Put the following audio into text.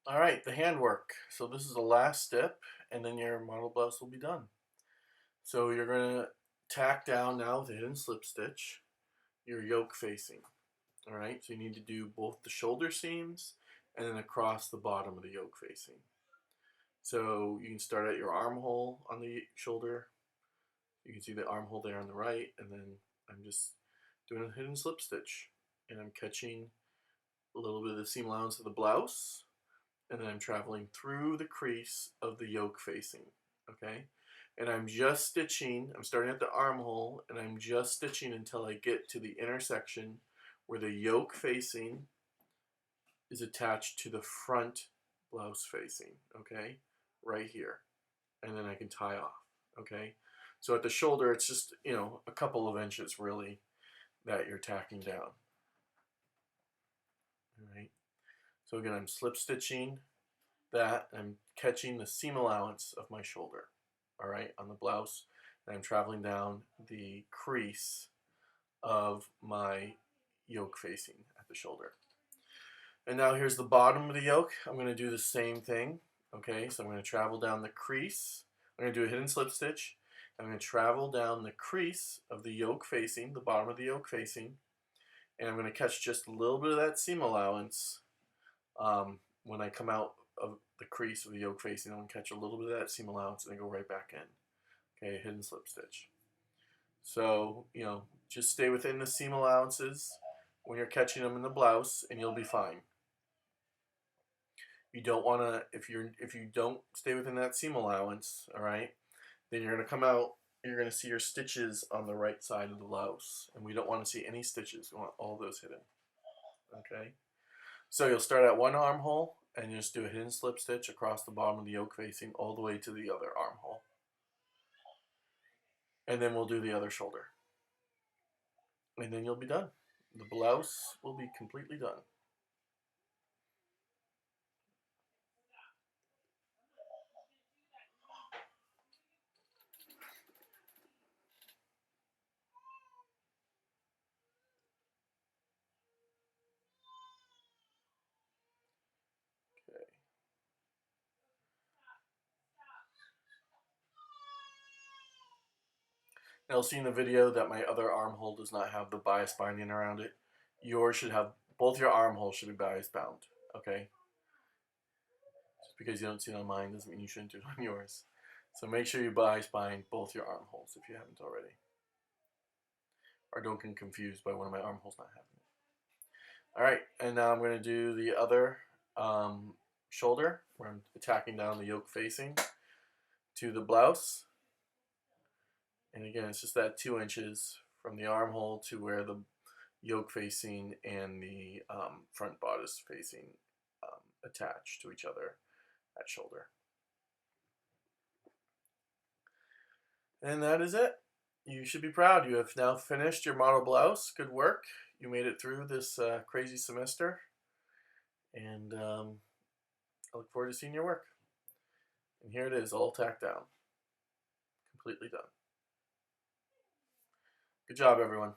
All right, the handwork. So this is the last step, and then your model blouse will be done. So you're gonna tack down now with a hidden slip stitch your yoke facing. All right, so you need to do both the shoulder seams and then across the bottom of the yoke facing. So you can start at your armhole on the shoulder. You can see the armhole there on the right, and then I'm just doing a hidden slip stitch, and I'm catching a little bit of the seam allowance of the blouse, and then I'm traveling through the crease of the yoke facing, okay? And I'm just stitching, I'm starting at the armhole, and I'm just stitching until I get to the intersection where the yoke facing is attached to the front blouse facing, okay? Right here. And then I can tie off, okay? So at the shoulder, it's just, a couple of inches really that you're tacking down, all right? So again, I'm slip stitching that, I'm catching the seam allowance of my shoulder, all right, on the blouse, and I'm traveling down the crease of my yoke facing at the shoulder. And now here's the bottom of the yoke. I'm going to do the same thing, okay, so I'm going to travel down the crease. I'm going to do a hidden slip stitch. I'm going to travel down the crease of the yoke facing, the bottom of the yoke facing, and I'm going to catch just a little bit of that seam allowance when I come out of the crease of the yoke facing. I'm going to catch a little bit of that seam allowance and then go right back in. Okay, hidden slip stitch. So, just stay within the seam allowances when you're catching them in the blouse and you'll be fine. You don't want to, if you don't stay within that seam allowance, all right, then you're going to come out, you're going to see your stitches on the right side of the blouse, and we don't want to see any stitches. We want all those hidden, okay? So you'll start at one armhole and you just do a hidden slip stitch across the bottom of the yoke facing all the way to the other armhole. And then we'll do the other shoulder. And then you'll be done. The blouse will be completely done. Okay. Now, you'll see in the video that my other armhole does not have the bias binding around it. Yours should have, both your armholes should be bias bound, okay? Just because you don't see it on mine doesn't mean you shouldn't do it on yours. So make sure you bias bind both your armholes if you haven't already. Or don't get confused by one of my armholes not having it. Alright, and now I'm going to do the other shoulder, where I'm attacking down the yoke facing to the blouse. And again, it's just that 2 inches from the armhole to where the yoke facing and the front bodice facing attach to each other at shoulder. And that is it. You should be proud. You have now finished your model blouse. Good work. You made it through this crazy semester. And I look forward to seeing your work. And here it is, all tacked down. Completely done. Good job, everyone.